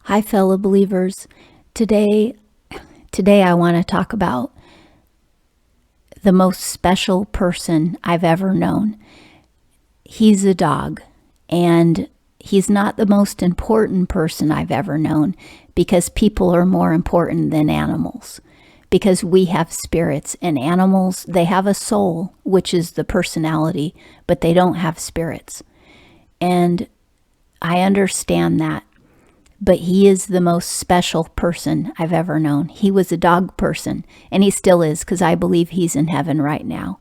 Hi, fellow believers. Today I want to talk about the most special person I've ever known. He's a dog, and he's not the most important person I've ever known, because people are more important than animals, because we have spirits, and animals, they have a soul, which is the personality, but they don't have spirits. And I understand that. But he is the most special person I've ever known. He was a dog person, and he still is, because I believe he's in heaven right now.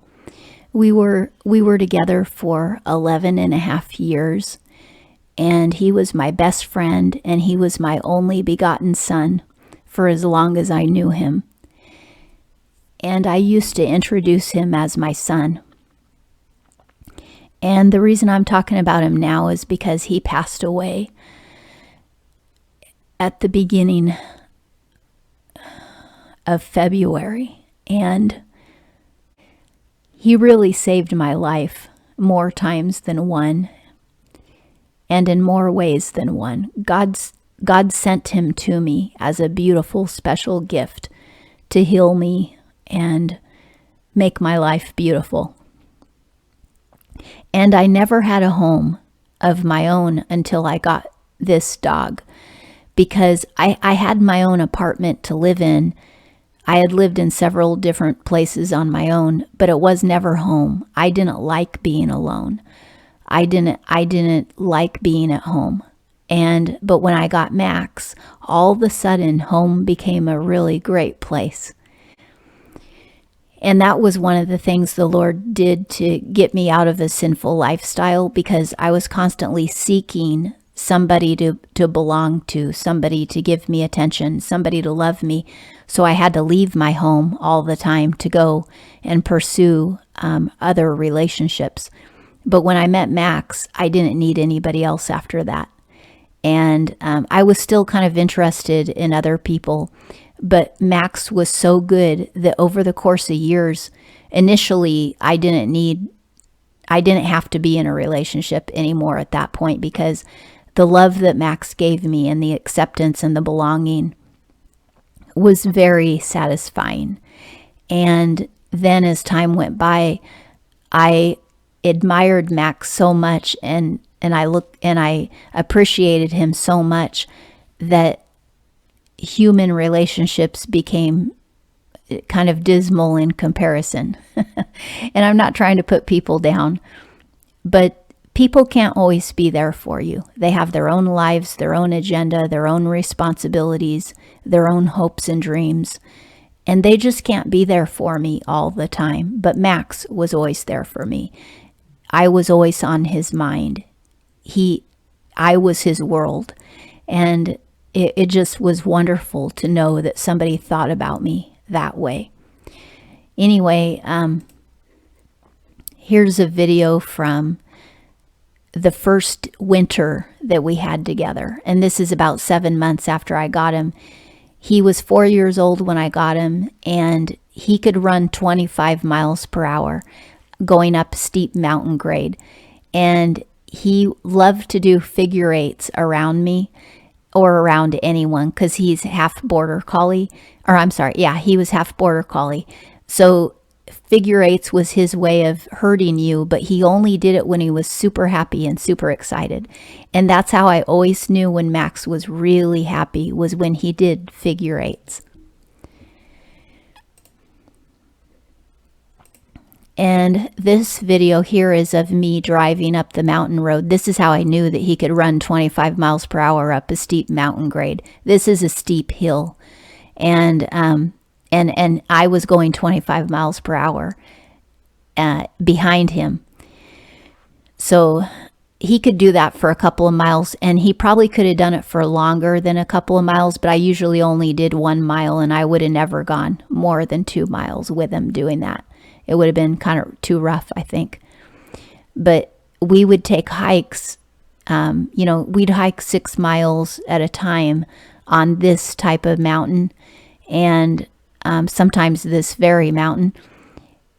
We were together for 11 and a half years, and he was my best friend, and he was my only begotten son for as long as I knew him. And I used to introduce him as my son. And the reason I'm talking about him now is because he passed away at the beginning of February, and he really saved my life more times than one, and in more ways than one. God sent him to me as a beautiful, special gift to heal me and make my life beautiful. And I never had a home of my own until I got this dog, because I had my own apartment to live in. I had lived in several different places on my own, but it was never home. I didn't like being alone. I didn't like being at home. But when I got Max, all of a sudden home became a really great place. And that was one of the things the Lord did to get me out of a sinful lifestyle, because I was constantly seeking somebody to belong to, somebody to give me attention, somebody to love me. So I had to leave my home all the time to go and pursue other relationships. But when I met Max, I didn't need anybody else after that. And I was still kind of interested in other people, but Max was so good that over the course of years, initially I didn't have to be in a relationship anymore at that point, because the love that Max gave me and the acceptance and the belonging was very satisfying. And then as time went by, I admired Max so much, and I appreciated him so much that human relationships became kind of dismal in comparison. And I'm not trying to put people down, but people can't always be there for you. They have their own lives, their own agenda, their own responsibilities, their own hopes and dreams, and they just can't be there for me all the time. But Max was always there for me. I was always on his mind. I was his world, and it just was wonderful to know that somebody thought about me that way. Anyway, here's a video from the first winter that we had together. And this is about 7 months after I got him. He was 4 years old when I got him, and he could run 25 miles per hour going up steep mountain grade. And he loved to do figure eights around me or around anyone, because he's half border collie, he was half border collie. So figure eights was his way of hurting you, but he only did it when he was super happy and super excited. And that's how I always knew when Max was really happy, was when he did figure eights. And this video here is of me driving up the mountain road. This is how I knew that he could run 25 miles per hour up a steep mountain grade. This is a steep hill. And I was going 25 miles per hour behind him. So he could do that for a couple of miles, and he probably could have done it for longer than a couple of miles, but I usually only did 1 mile, and I would have never gone more than 2 miles with him doing that. It would have been kind of too rough, I think. But we would take hikes, we'd hike 6 miles at a time on this type of mountain, and sometimes this very mountain.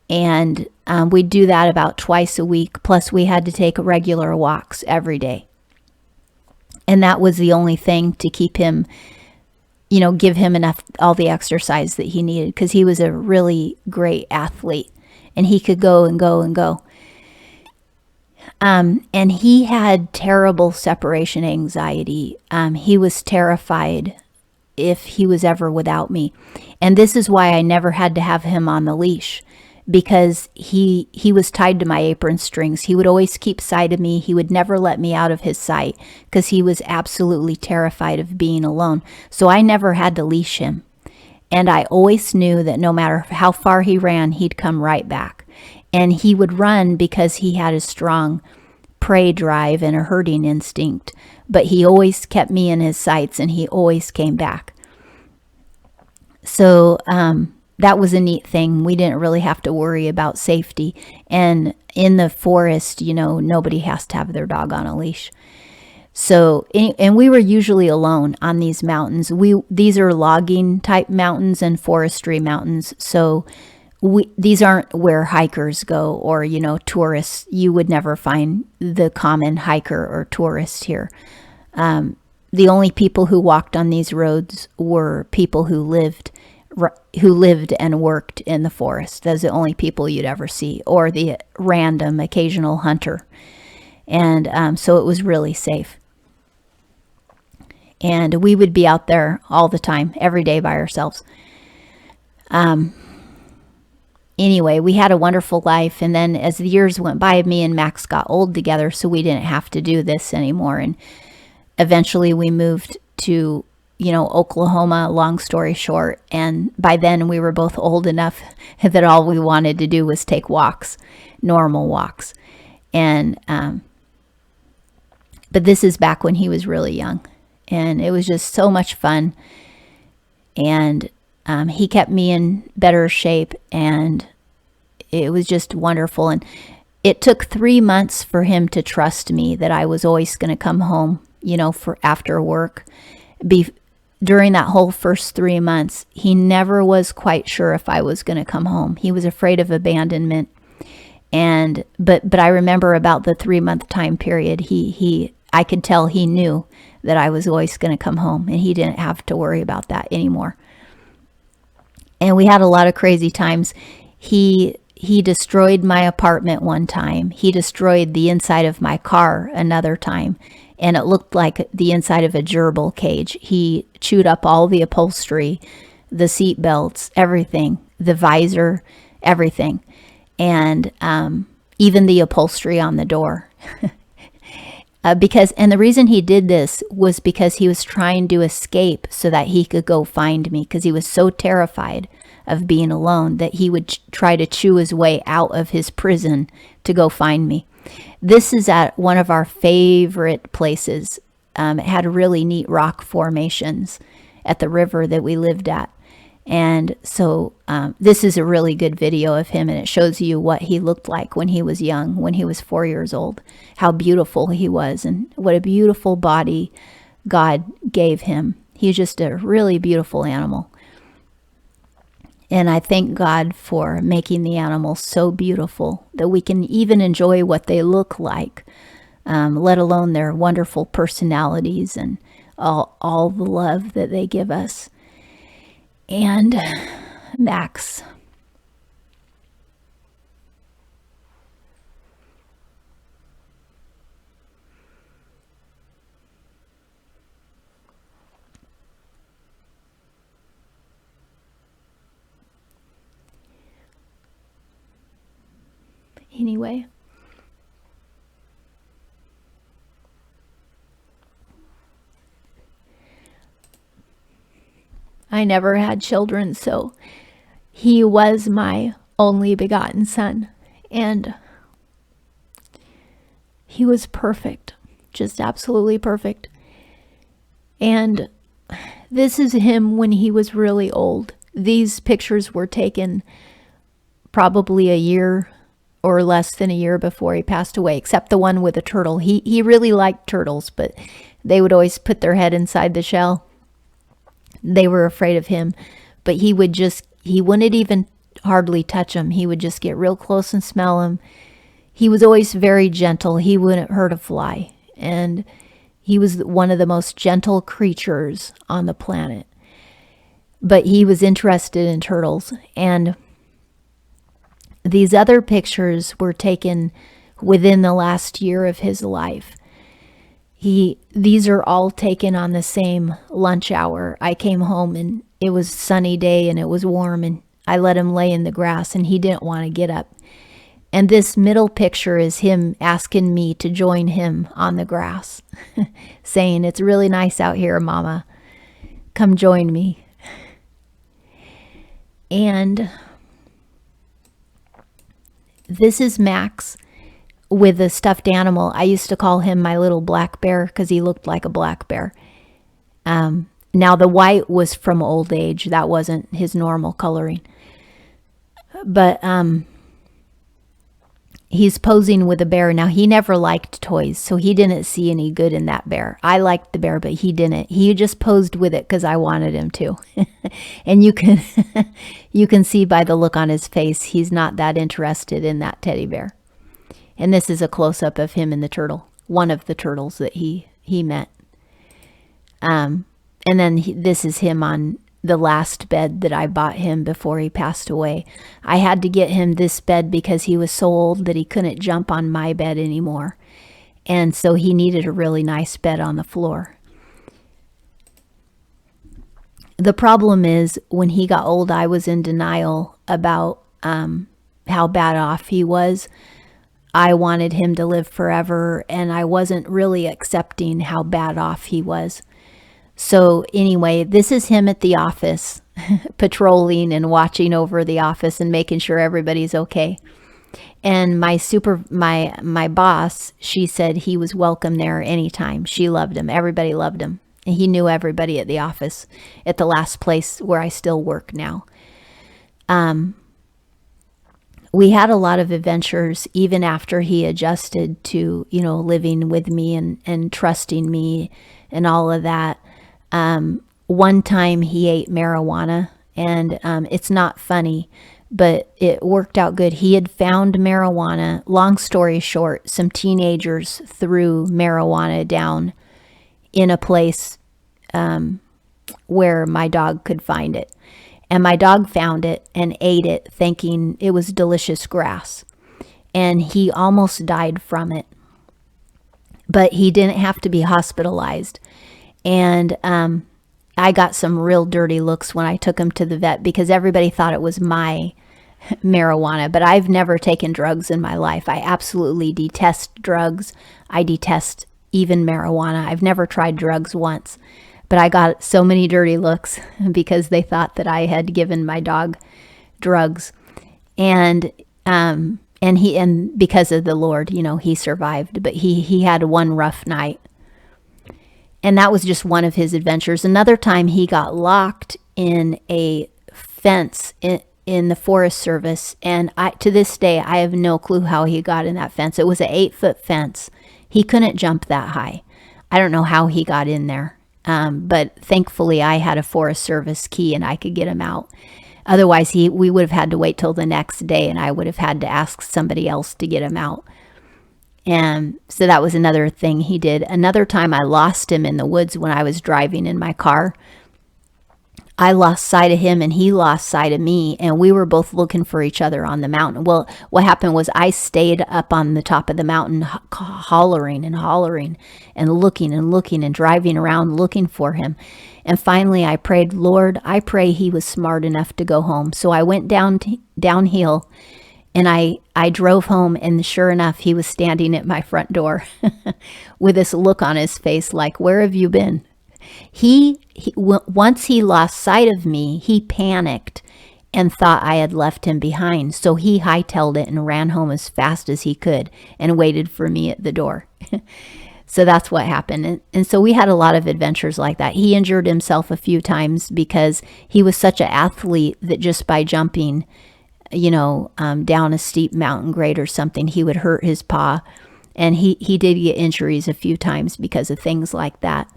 And we'd do that about twice a week. Plus we had to take regular walks every day. And that was the only thing to keep him, give him enough, all the exercise that he needed, because he was a really great athlete and he could go and go and go. And he had terrible separation anxiety. He was terrified if he was ever without me. And this is why I never had to have him on the leash, because he was tied to my apron strings. He would always keep sight of me. He would never let me out of his sight because he was absolutely terrified of being alone. So I never had to leash him. And I always knew that no matter how far he ran, he'd come right back. And he would run because he had a strong prey drive and a herding instinct. But he always kept me in his sights, and he always came back. So that was a neat thing. We didn't really have to worry about safety. And in the forest, nobody has to have their dog on a leash. So, and we were usually alone on these mountains. These are logging type mountains and forestry mountains. So these aren't where hikers go or, tourists. You would never find the common hiker or tourist here. The only people who walked on these roads were people who lived and worked in the forest. Those are the only people you'd ever see, or the random occasional hunter. And so it was really safe. And we would be out there all the time, every day by ourselves. Anyway, we had a wonderful life. And then as the years went by, me and Max got old together, so we didn't have to do this anymore. And eventually we moved to, Oklahoma, long story short. And by then we were both old enough that all we wanted to do was take walks, normal walks. And, but this is back when he was really young. And it was just so much fun. And he kept me in better shape, and it was just wonderful. And it took 3 months for him to trust me that I was always going to come home, for after work. During that whole first 3 months, he never was quite sure if I was going to come home. He was afraid of abandonment. And but I remember about the 3-month time period, I could tell he knew that I was always going to come home, and he didn't have to worry about that anymore. And we had a lot of crazy times. He destroyed my apartment one time. He destroyed the inside of my car another time, and it looked like the inside of a gerbil cage. He chewed up all the upholstery, the seat belts, everything, the visor, everything, and even the upholstery on the door. And the reason he did this was because he was trying to escape so that he could go find me, because he was so terrified of being alone that he would try to chew his way out of his prison to go find me. This is at one of our favorite places. It had really neat rock formations at the river that we lived at. And so this is a really good video of him, and it shows you what he looked like when he was young, when he was 4 years old, how beautiful he was, and what a beautiful body God gave him. He's just a really beautiful animal. And I thank God for making the animals so beautiful that we can even enjoy what they look like, let alone their wonderful personalities and all the love that they give us. And Max. Anyway. I never had children, so he was my only begotten son, and he was perfect, just absolutely perfect. And this is him when he was really old. These pictures were taken probably a year or less than a year before he passed away, except the one with the turtle. He really liked turtles, but they would always put their head inside the shell. They were afraid of him, but he wouldn't even hardly touch them. He would just get real close and smell them. He was always very gentle. He wouldn't hurt a fly. And He was one of the most gentle creatures on the planet. But he was interested in turtles. And these other pictures were taken within the last year of his life. These are all taken on the same lunch hour. I came home and it was a sunny day and it was warm, and I let him lay in the grass and he didn't want to get up. And this middle picture is him asking me to join him on the grass, saying, "It's really nice out here, Mama. Come join me." And this is Max with a stuffed animal. I used to call him my little black bear because he looked like a black bear. Now the white was from old age. That wasn't his normal coloring. But he's posing with a bear. Now, he never liked toys, so he didn't see any good in that bear. I liked the bear, but he didn't. He just posed with it because I wanted him to. And you can you can see by the look on his face, he's not that interested in that teddy bear. And this is a close-up of him and the turtle, one of the turtles that he met. And then this is him on the last bed that I bought him before he passed away. I had to get him this bed because he was so old that he couldn't jump on my bed anymore. And so he needed a really nice bed on the floor. The problem is, when he got old, I was in denial about how bad off he was. I wanted him to live forever, and I wasn't really accepting how bad off he was. So anyway, this is him at the office, patrolling and watching over the office and making sure everybody's okay. And my boss, she said he was welcome there anytime. She loved him. Everybody loved him. And he knew everybody at the office, at the last place where I still work now. We had a lot of adventures even after he adjusted to, living with me and trusting me and all of that. One time he ate marijuana, and it's not funny, but it worked out good. He had found marijuana. Long story short, some teenagers threw marijuana down in a place where my dog could find it. And my dog found it and ate it, thinking it was delicious grass. And he almost died from it. But he didn't have to be hospitalized. And I got some real dirty looks when I took him to the vet because everybody thought it was my marijuana. But I've never taken drugs in my life. I absolutely detest drugs. I detest even marijuana. I've never tried drugs once. But I got so many dirty looks because they thought that I had given my dog drugs. And because of the Lord, he survived. But he had one rough night. And that was just one of his adventures. Another time he got locked in a fence in the Forest Service. And to this day, I have no clue how he got in that fence. It was an 8-foot fence. He couldn't jump that high. I don't know how he got in there. But thankfully I had a Forest Service key and I could get him out. Otherwise we would have had to wait till the next day, and I would have had to ask somebody else to get him out. And so that was another thing he did. Another time I lost him in the woods when I was driving in my car. I lost sight of him and he lost sight of me, and we were both looking for each other on the mountain. Well, what happened was I stayed up on the top of the mountain hollering and looking and driving around looking for him. And finally I prayed, "Lord, I pray he was smart enough to go home." So I went downhill and I drove home, and sure enough, he was standing at my front door with this look on his face like, "Where have you been?" Once he lost sight of me, he panicked and thought I had left him behind. So he hightailed it and ran home as fast as he could and waited for me at the door. So that's what happened. And so we had a lot of adventures like that. He injured himself a few times because he was such an athlete that just by jumping, down a steep mountain grade or something, he would hurt his paw. And he did get injuries a few times because of things like that.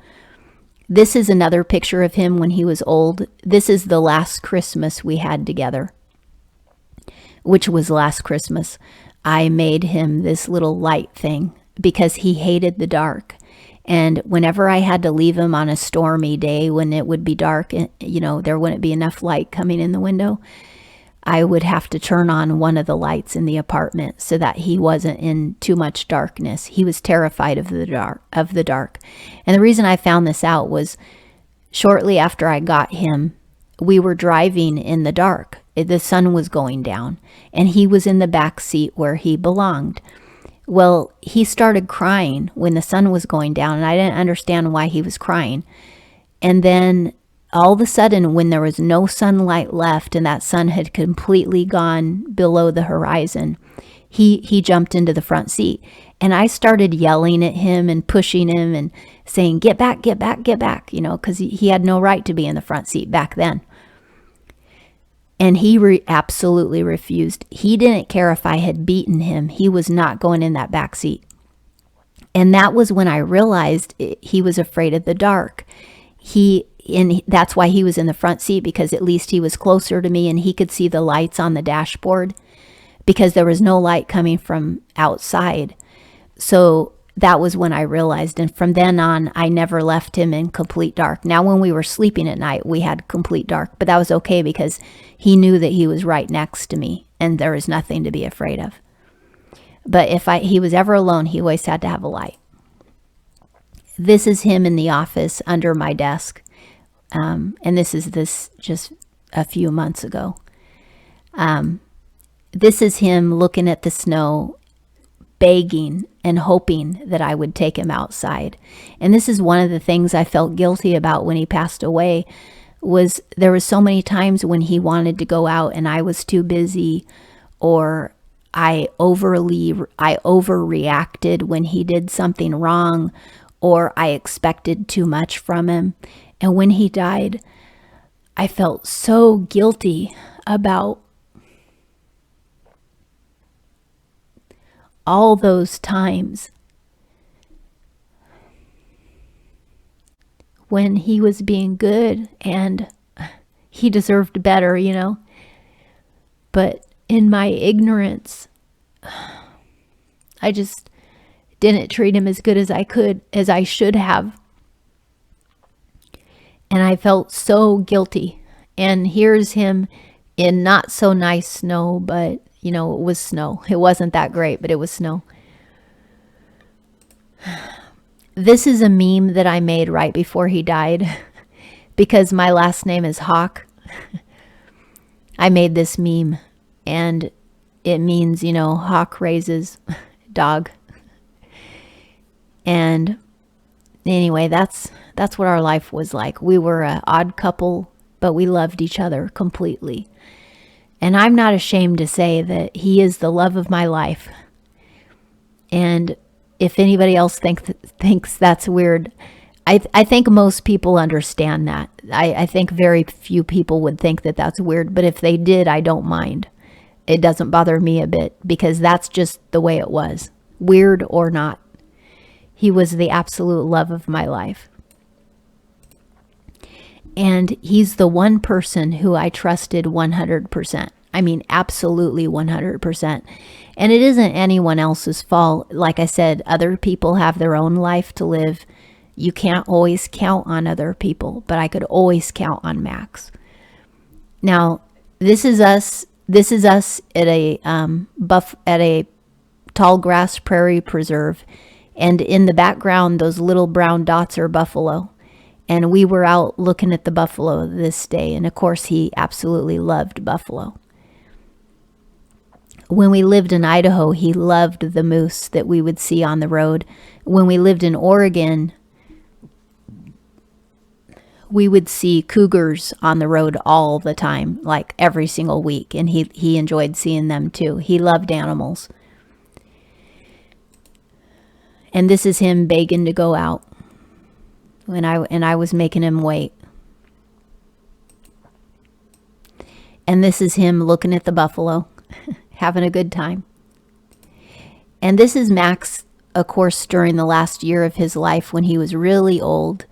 This is another picture of him when he was old. This is the last Christmas we had together, which was last Christmas. I made him this little light thing because he hated the dark. And whenever I had to leave him on a stormy day when it would be dark, and there wouldn't be enough light coming in the window, I would have to turn on one of the lights in the apartment so that he wasn't in too much darkness. He was terrified of the dark. And the reason I found this out was shortly after I got him, we were driving in the dark. The sun was going down, and he was in the back seat where he belonged. Well, he started crying when the sun was going down, and I didn't understand why he was crying. And then all of a sudden, when there was no sunlight left and that sun had completely gone below the horizon, he jumped into the front seat. And I started yelling at him and pushing him and saying, get back, get back, get back, because he had no right to be in the front seat back then. And he absolutely refused. He didn't care if I had beaten him. He was not going in that back seat. And that was when I realized he was afraid of the dark. That's why he was in the front seat, because at least he was closer to me and he could see the lights on the dashboard, because there was no light coming from outside. So that was when I realized. And from then on, I never left him in complete dark. Now, when we were sleeping at night, we had complete dark, but that was okay because he knew that he was right next to me and there was nothing to be afraid of. But if he was ever alone, he always had to have a light. This is him in the office under my desk. And this just a few months ago. This is him looking at the snow, begging and hoping that I would take him outside. And this is one of the things I felt guilty about when he passed away, was there was so many times when he wanted to go out and I was too busy, or I overreacted when he did something wrong, or I expected too much from him. And when he died, I felt so guilty about all those times when he was being good and he deserved better, But in my ignorance, I just didn't treat him as good as I should have. And I felt so guilty. And here's him in not so nice snow, but it was snow. It wasn't that great, but it was snow. This is a meme that I made right before he died because my last name is Hawk. I made this meme and it means, hawk raises dog. And anyway, that's what our life was like. We were an odd couple, but we loved each other completely. And I'm not ashamed to say that he is the love of my life. And if anybody else thinks that's weird, I think most people understand that. I think very few people would think that that's weird, but if they did, I don't mind. It doesn't bother me a bit because that's just the way it was, weird or not. He was the absolute love of my life. And he's the one person who I trusted 100%. I mean, absolutely 100%. And it isn't anyone else's fault. Like I said, other people have their own life to live. You can't always count on other people, but I could always count on Max. Now, this is us at a tall grass prairie preserve. And in the background, those little brown dots are buffalo. And we were out looking at the buffalo this day. And of course, he absolutely loved buffalo. When we lived in Idaho, he loved the moose that we would see on the road. When we lived in Oregon, we would see cougars on the road all the time, like every single week. And he enjoyed seeing them too. He loved animals. And this is him begging to go out. And I was making him wait. And this is him looking at the buffalo, having a good time. And this is Max, of course, during the last year of his life when he was really old.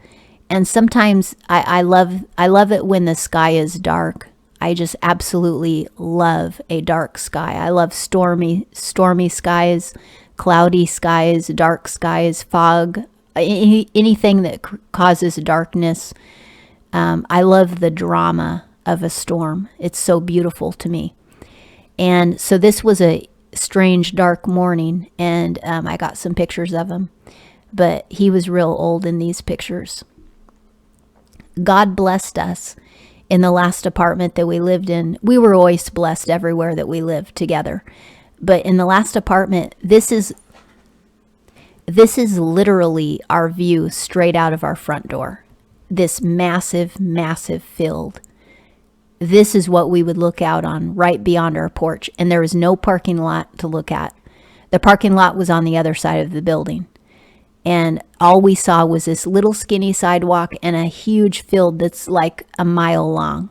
And sometimes I love it when the sky is dark. I just absolutely love a dark sky. I love stormy skies, cloudy skies, dark skies, fog. anything that causes darkness. I love the drama of a storm. It's so beautiful to me. And so this was a strange, dark morning, and I got some pictures of him. But he was real old in these pictures. God blessed us in the last apartment that we lived in. We were always blessed everywhere that we lived together. But in the last apartment, this is literally our view straight out of our front door. This massive, massive field. This is what we would look out on right beyond our porch. And there was no parking lot to look at. The parking lot was on the other side of the building. And all we saw was this little skinny sidewalk and a huge field that's like a mile long.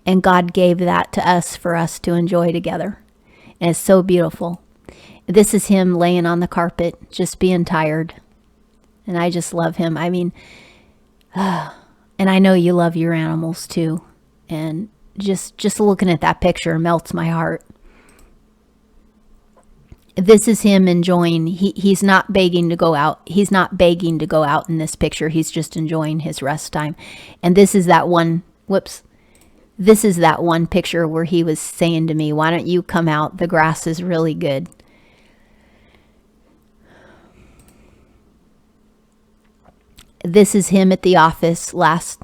And God gave that to us for us to enjoy together. And it's so beautiful. This is him laying on the carpet, just being tired. And I just love him. I mean, and I know you love your animals too. And just looking at that picture melts my heart. This is him enjoying. He's not begging to go out. He's not begging to go out in this picture. He's just enjoying his rest time. And this is that one, this is that one picture where he was saying to me, why don't you come out? The grass is really good. This is him at the office last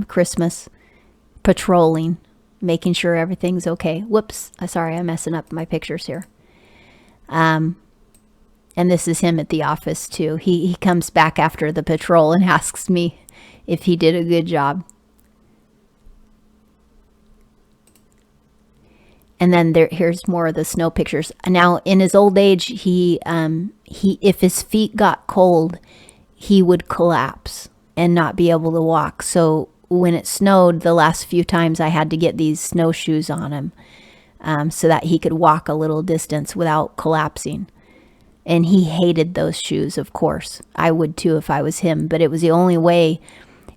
Christmas, patrolling, making sure everything's okay. Whoops, sorry, I'm messing up my pictures here. And this is him at the office too. He comes back after the patrol and asks me if he did a good job. And then here's more of the snow pictures. Now, in his old age, he if his feet got cold, he would collapse and not be able to walk. So when it snowed, the last few times I had to get these snowshoes on him so that he could walk a little distance without collapsing. And he hated those shoes, of course. I would too if I was him, but it was the only way.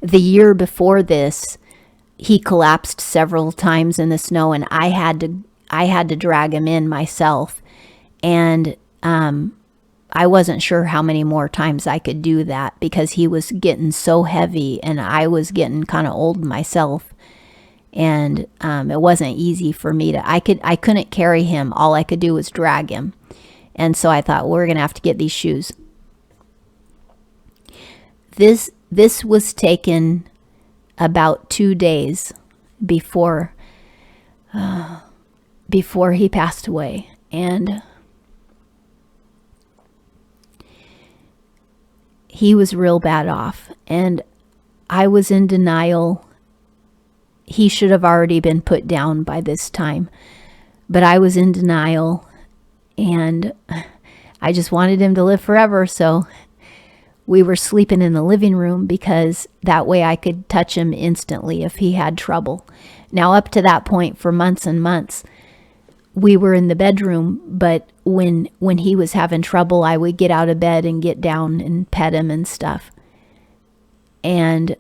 The year before this, he collapsed several times in the snow, and I had to drag him in myself. And I wasn't sure how many more times I could do that because he was getting so heavy and I was getting kind of old myself. And it wasn't easy for me to, I couldn't carry him. All I could do was drag him. And so I thought, we're going to have to get these shoes. This was taken about 2 days before he passed away. And he was real bad off. And I was in denial. He should have already been put down by this time. But I was in denial. And I just wanted him to live forever. So we were sleeping in the living room because that way I could touch him instantly if he had trouble. Now, up to that point, for months and months, we were in the bedroom, but when he was having trouble, I would get out of bed and get down and pet him and stuff. And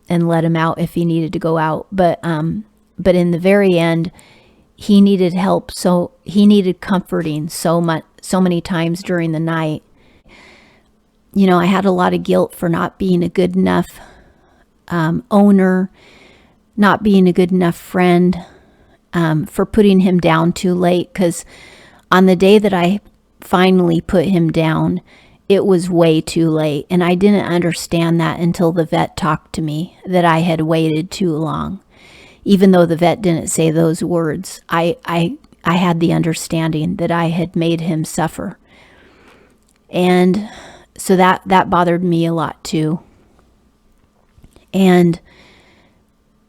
let him out if he needed to go out. But in the very end, he needed help. So he needed comforting so many times during the night. You know, I had a lot of guilt for not being a good enough owner, not being a good enough friend, for putting him down too late. Because on the day that I finally put him down, it was way too late. And I didn't understand that until the vet talked to me, that I had waited too long. Even though the vet didn't say those words, I had the understanding that I had made him suffer. And so that bothered me a lot too. And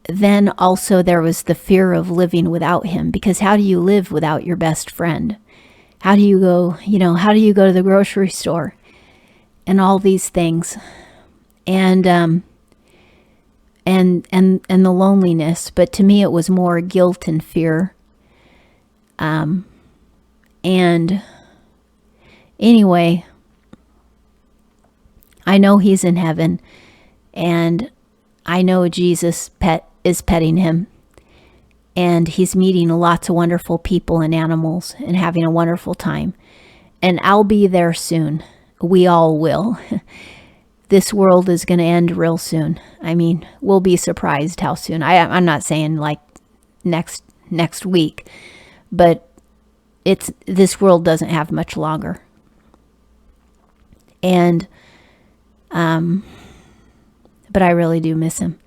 then also there was the fear of living without him, because how do you live without your best friend? How do you go to the grocery store and all these things? And the loneliness. But to me, it was more guilt and fear. And anyway, I know he's in heaven, and I know Jesus is petting him, and he's meeting lots of wonderful people and animals and having a wonderful time. And I'll be there soon. We all will. This world is going to end real soon. I mean, we'll be surprised how soon. I'm not saying like next week, but this world doesn't have much longer. And but I really do miss him.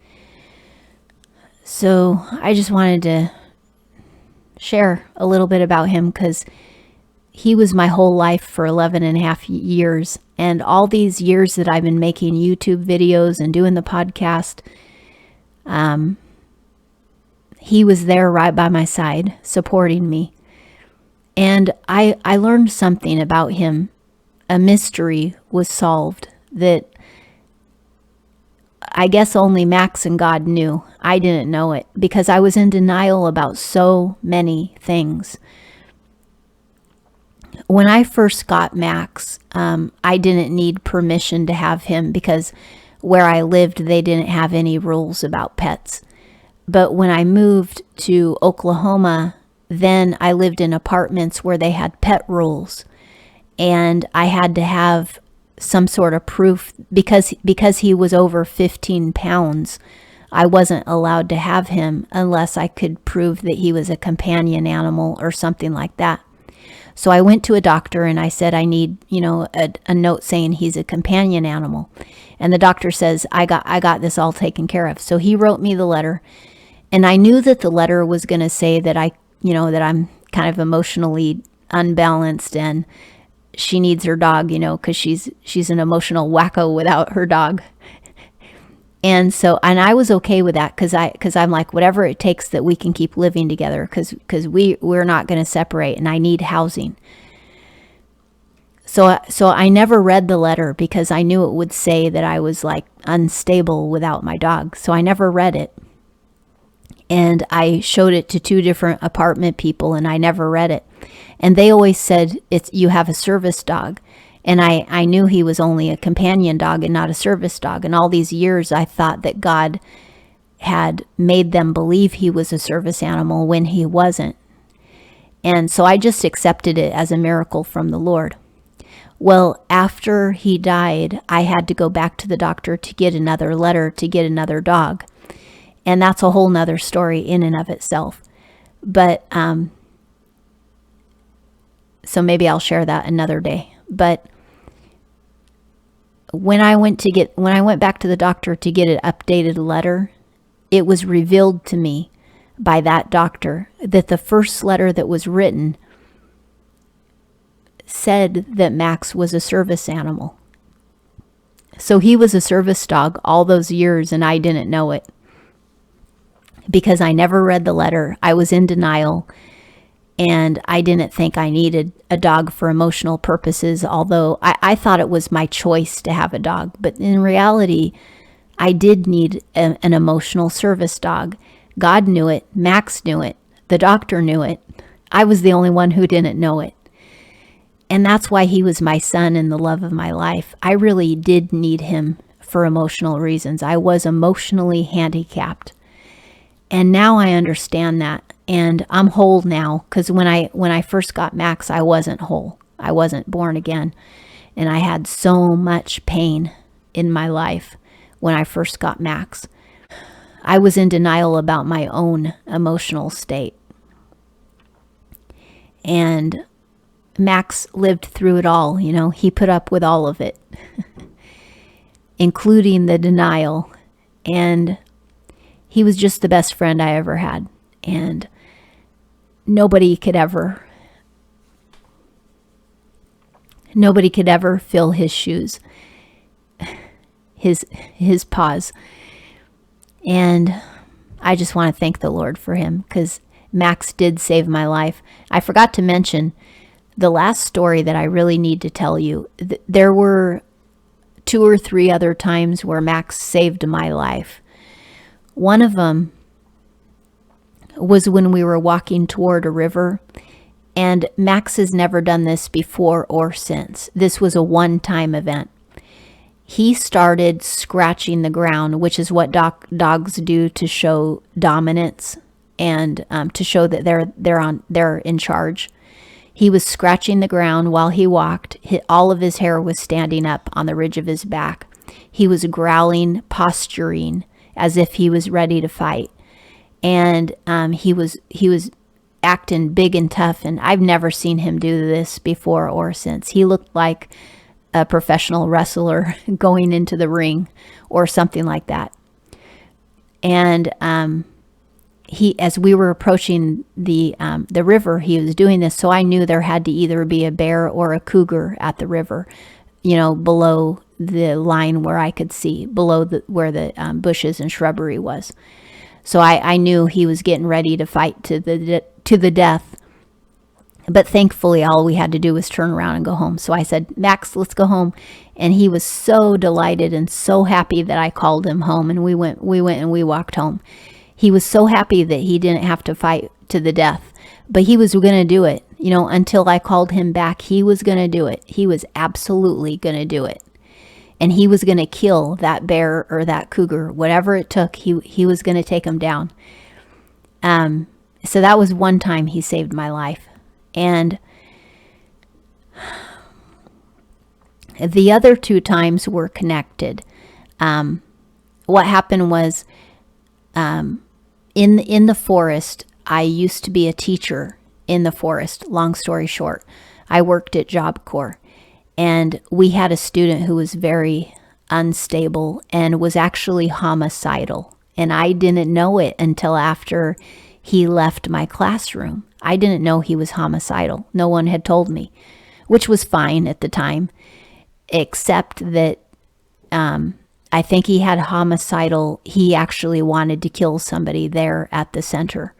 So I just wanted to share a little bit about him, because he was my whole life for 11 and a half years. And all these years that I've been making YouTube videos and doing the podcast, he was there right by my side, supporting me. And I learned something about him. A mystery was solved that I guess only Max and God knew. I didn't know it because I was in denial about so many things. When I first got Max, I didn't need permission to have him because where I lived, they didn't have any rules about pets. But when I moved to Oklahoma, then I lived in apartments where they had pet rules. And I had to have some sort of proof because he was over 15 pounds. I wasn't allowed to have him unless I could prove that he was a companion animal or something like that. So I went to a doctor and I said, I need, a note saying he's a companion animal. And the doctor says, I got this all taken care of. So he wrote me the letter, and I knew that the letter was going to say that that I'm kind of emotionally unbalanced and she needs her dog, because she's an emotional wacko without her dog. And I was okay with that because I'm like, whatever it takes that we can keep living together, because we're not going to separate, and I need housing. So I never read the letter because I knew it would say that I was like unstable without my dog. So I never read it. And I showed it to 2 different apartment people, and I never read it. And they always said, you have a service dog. And I knew he was only a companion dog and not a service dog. And all these years, I thought that God had made them believe he was a service animal when he wasn't. And so I just accepted it as a miracle from the Lord. Well, after he died, I had to go back to the doctor to get another letter to get another dog. And that's a whole nother story in and of itself. But, so maybe I'll share that another day. But when I went back to the doctor to get an updated letter, it was revealed to me by that doctor that the first letter that was written said that Max was a service animal. So he was a service dog all those years, and I didn't know it. Because I never read the letter. I was in denial, and I didn't think I needed a dog for emotional purposes, although I thought it was my choice to have a dog. But in reality, I did need an emotional service dog. God knew it. Max knew it. The doctor knew it. I was the only one who didn't know it. And that's why he was my son and the love of my life. I really did need him for emotional reasons. I was emotionally handicapped. And now I understand that, and I'm whole now, because when I first got Max, I wasn't whole. I wasn't born again, and I had so much pain in my life when I first got Max. I was in denial about my own emotional state. And Max lived through it all, he put up with all of it, including the denial, and he was just the best friend I ever had, and nobody could ever fill his shoes, his paws. And I just want to thank the Lord for him, because Max did save my life. I forgot to mention the last story that I really need to tell you. There were 2 or 3 other times where Max saved my life. One of them was when we were walking toward a river, and Max has never done this before or since. This was a one-time event. He started scratching the ground, which is what dogs do to show dominance and to show that they're in charge. He was scratching the ground while he walked. All of his hair was standing up on the ridge of his back. He was growling, posturing as if he was ready to fight. And he was acting big and tough, and I've never seen him do this before or since. He looked like a professional wrestler going into the ring or something like that. And as we were approaching the river, he was doing this, so I knew there had to either be a bear or a cougar at the river, below the line where I could see, below where the bushes and shrubbery was. So I knew he was getting ready to fight to the death. But thankfully, all we had to do was turn around and go home. So I said, Max, let's go home. And he was so delighted and so happy that I called him home, and we went and we walked home. He was so happy that he didn't have to fight to the death, but he was going to do it. Until I called him back, he was going to do it. He was absolutely going to do it. And he was going to kill that bear or that cougar, whatever it took. He was going to take him down. So that was one time he saved my life. And the other 2 times were connected. What happened was, in the forest, I used to be a teacher in the forest. Long story short, I worked at Job Corps, and we had a student who was very unstable and was actually homicidal. And I didn't know it until after he left my classroom. I didn't know he was homicidal. No one had told me, which was fine at the time, except that I think he had homicidal. He actually wanted to kill somebody there at the center.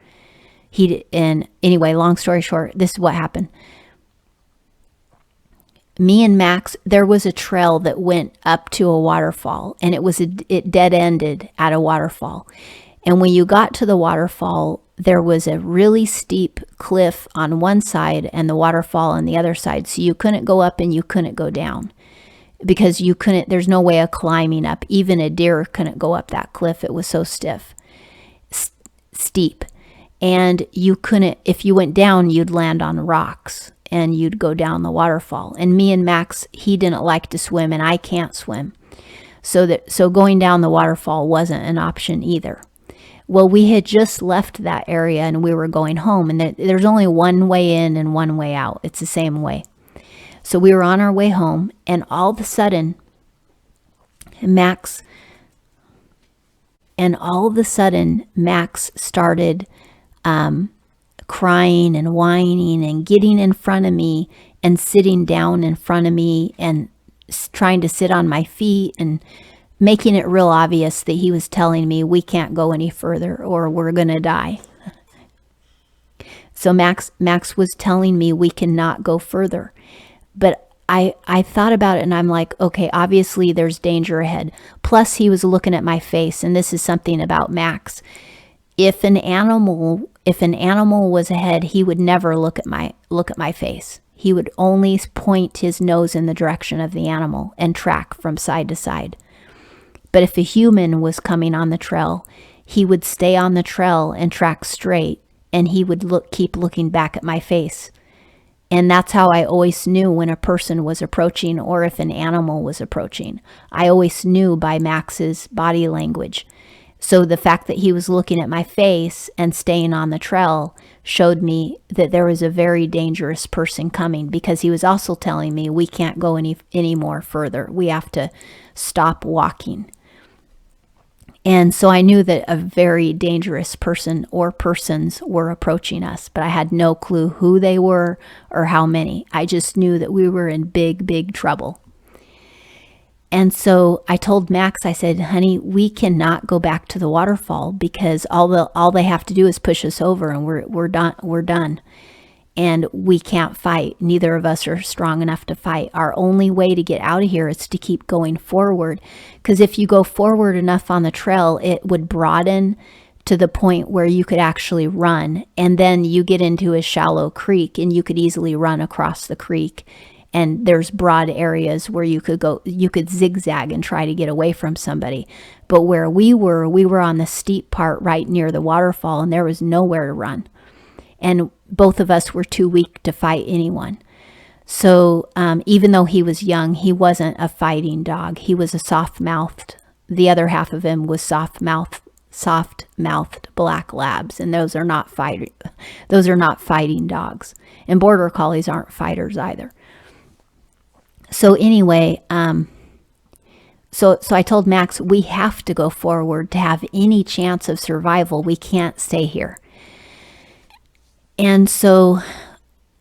And anyway, long story short, this is what happened. Me and Max, there was a trail that went up to a waterfall, and it dead ended at a waterfall. And when you got to the waterfall, there was a really steep cliff on one side and the waterfall on the other side. So you couldn't go up and you couldn't go down, because there's no way of climbing up. Even a deer couldn't go up that cliff. It was so steep. And you couldn't, if you went down, you'd land on rocks and you'd go down the waterfall. And me and Max, he didn't like to swim, and I can't swim. So going down the waterfall wasn't an option either. Well, we had just left that area and we were going home, and there's only one way in and one way out. It's the same way. So we were on our way home, and all of a sudden, Max started crying and whining and getting in front of me and sitting down in front of me and trying to sit on my feet and making it real obvious that he was telling me we can't go any further or we're going to die. So Max was telling me we cannot go further. But I thought about it, and I'm like, okay, obviously there's danger ahead. Plus he was looking at my face, and this is something about Max. If an animal was ahead, he would never look at my face. He would only point his nose in the direction of the animal and track from side to side. But if a human was coming on the trail, he would stay on the trail and track straight, and he would keep looking back at my face. And that's how I always knew when a person was approaching or if an animal was approaching. I always knew by Max's body language. So the fact that he was looking at my face and staying on the trail showed me that there was a very dangerous person coming, because he was also telling me we can't go any more further. We have to stop walking. And so I knew that a very dangerous person or persons were approaching us, but I had no clue who they were or how many. I just knew that we were in big, big trouble. And so I told Max, I said, honey, we cannot go back to the waterfall, because all they have to do is push us over and we're done. And we can't fight. Neither of us are strong enough to fight. Our only way to get out of here is to keep going forward. Because if you go forward enough on the trail, it would broaden to the point where you could actually run. And then you get into a shallow creek and you could easily run across the creek. And there's broad areas where you could zigzag and try to get away from somebody. But where we were on the steep part right near the waterfall, and there was nowhere to run. and both of us were too weak to fight anyone. So even though he was young, he wasn't a fighting dog. He was a soft-mouthed. The other half of him was soft-mouthed black labs, and those are not fighting dogs. And border collies aren't fighters either. So anyway, so I told Max, we have to go forward to have any chance of survival. We can't stay here. And so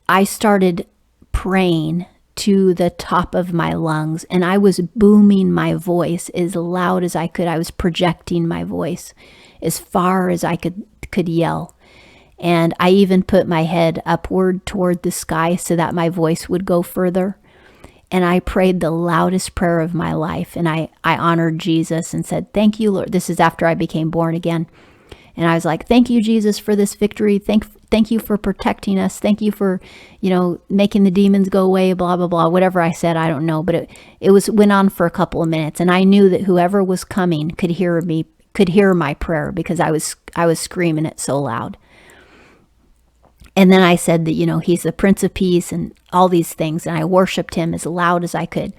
I started praying to the top of my lungs, and I was booming my voice as loud as I could. I was projecting my voice as far as I could yell. And I even put my head upward toward the sky so that my voice would go further. And I prayed the loudest prayer of my life. And I honored Jesus and said, thank you, Lord. This is after I became born again. And I was like, thank you, Jesus, for this victory. Thank you for protecting us. Thank you for, making the demons go away, blah, blah, blah. Whatever I said, I don't know. But it went on for a couple of minutes. And I knew that whoever was coming could hear my prayer, because I was screaming it so loud. And then I said that, he's the Prince of Peace and all these things. And I worshiped him as loud as I could.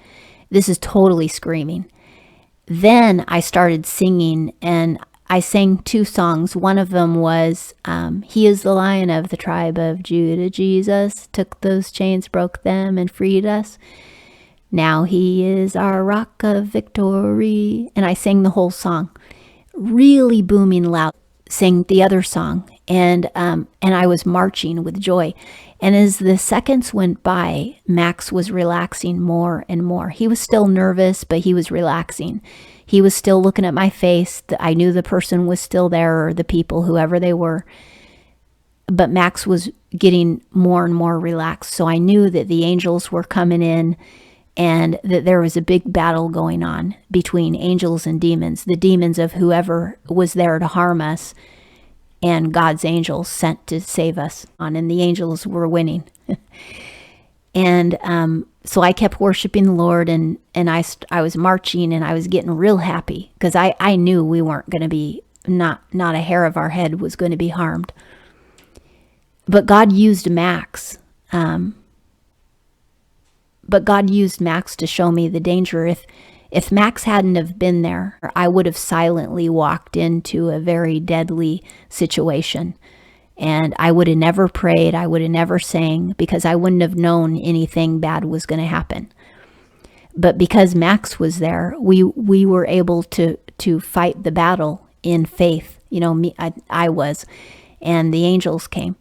This is totally screaming. Then I started singing, and I sang 2 songs. One of them was, he is the Lion of the tribe of Judah. Jesus took those chains, broke them, and freed us. Now he is our rock of victory. And I sang the whole song, really booming loud. Sang the other song, and I was marching with joy. And as the seconds went by, Max was relaxing more and more. He was still nervous, but he was relaxing. He was still looking at my face. I knew the person was still there, or the people, whoever they were. But Max was getting more and more relaxed. So I knew that the angels were coming in, and that there was a big battle going on between angels and demons, the demons of whoever was there to harm us, and God's angels sent to save us. And the angels were winning. And so I kept worshiping the Lord, and I was marching, and I was getting real happy, because I knew we weren't going to be, not a hair of our head was going to be harmed. But God used Max. But God used Max to show me the danger. If Max hadn't have been there, I would have silently walked into a very deadly situation. And I would have never prayed. I would have never sang, because I wouldn't have known anything bad was going to happen. But because Max was there, we were able to fight the battle in faith. I was, and the angels came.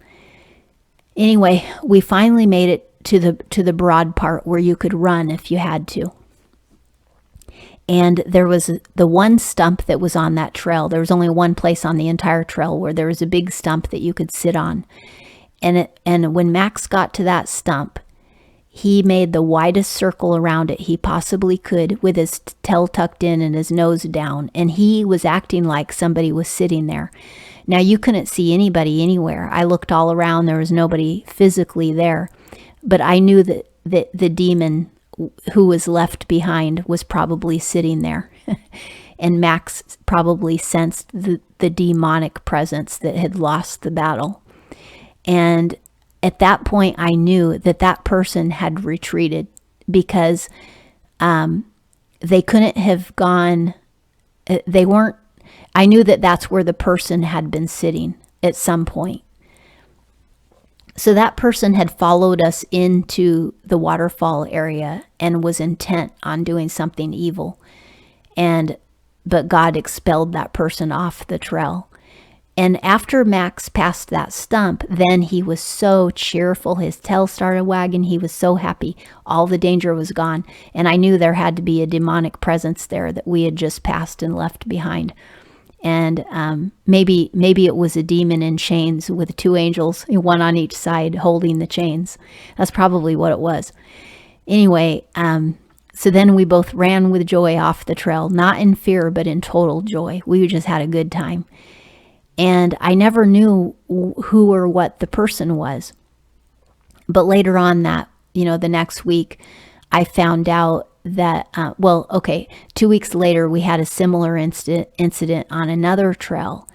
Anyway, we finally made it to the broad part where you could run if you had to. And there was the one stump that was on that trail. There was only one place on the entire trail where there was a big stump that you could sit on. And when Max got to that stump, he made the widest circle around it he possibly could, with his tail tucked in and his nose down. And he was acting like somebody was sitting there. Now, you couldn't see anybody anywhere. I looked all around. There was nobody physically there. But I knew that the demon who was left behind was probably sitting there. And Max probably sensed the demonic presence that had lost the battle. And at that point, I knew that person had retreated, because they couldn't have gone, I knew that that's where the person had been sitting at some point. So that person had followed us into the waterfall area and was intent on doing something evil. But God expelled that person off the trail. And after Max passed that stump, then he was so cheerful. His tail started wagging. He was so happy. All the danger was gone. And I knew there had to be a demonic presence there that we had just passed and left behind. And maybe it was a demon in chains with 2 angels, one on each side, holding the chains. That's probably what it was. Anyway, so then we both ran with joy off the trail, not in fear, but in total joy. We just had a good time. And I never knew who or what the person was. But later on the next week, I found out that, 2 weeks later, we had a similar incident on another trail.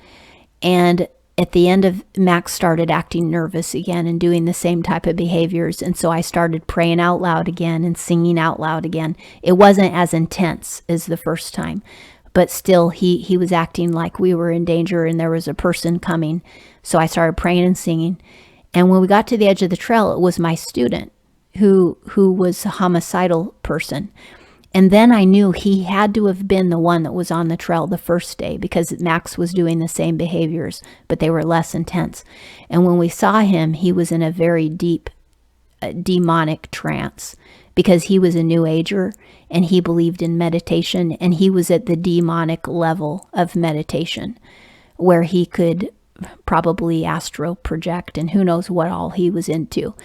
And at the end of, Max started acting nervous again and doing the same type of behaviors. And so I started praying out loud again and singing out loud again. It wasn't as intense as the first time, but still he was acting like we were in danger and there was a person coming. So I started praying and singing. And when we got to the edge of the trail, it was my student who was a homicidal person. And then I knew he had to have been the one that was on the trail the first day, because Max was doing the same behaviors, but they were less intense. And when we saw him, he was in a very deep demonic trance, because he was a New Ager and he believed in meditation, and he was at the demonic level of meditation where he could probably astral project and who knows what all he was into.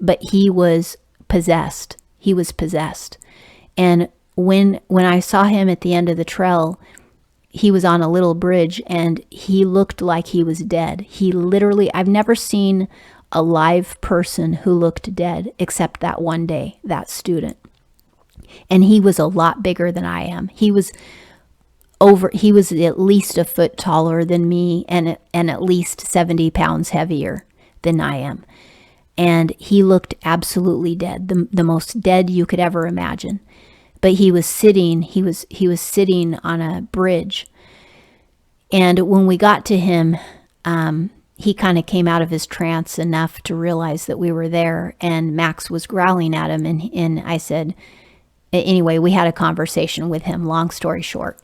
But he was possessed. He was possessed. And when I saw him at the end of the trail, he was on a little bridge and he looked like he was dead. He literally, I've never seen a live person who looked dead except that one day, that student. And he was a lot bigger than I am. He was at least a foot taller than me and at least 70 pounds heavier than I am. And he looked absolutely dead, the most dead you could ever imagine. But he was sitting on a bridge. And when we got to him, he kind of came out of his trance enough to realize that we were there, and Max was growling at him. And I said, anyway, we had a conversation with him, long story short.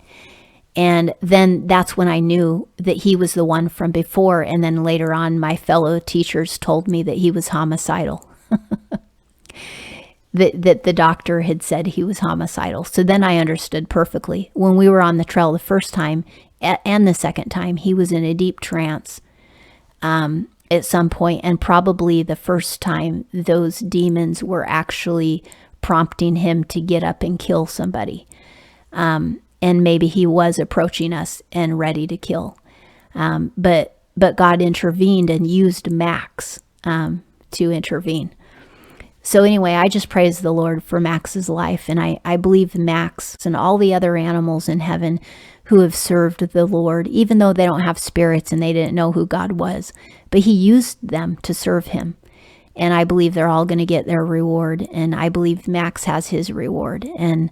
And then that's when I knew that he was the one from before. And then later on, my fellow teachers told me that he was homicidal. that the doctor had said he was homicidal. So then I understood perfectly. When we were on the trail the first time and the second time, he was in a deep trance at some point. And probably the first time, those demons were actually prompting him to get up and kill somebody. And maybe he was approaching us and ready to kill. But God intervened and used Max to intervene. So anyway, I just praise the Lord for Max's life. And I believe Max and all the other animals in heaven who have served the Lord, even though they don't have spirits and they didn't know who God was, but he used them to serve him. And I believe they're all going to get their reward. And I believe Max has his reward. And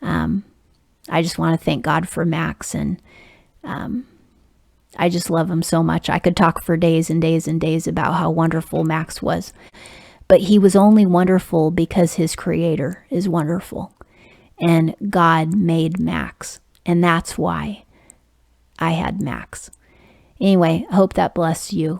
I just want to thank God for Max. And I just love him so much. I could talk for days and days and days about how wonderful Max was. But he was only wonderful because his creator is wonderful. And God made Max. And that's why I had Max. Anyway, I hope that blessed you.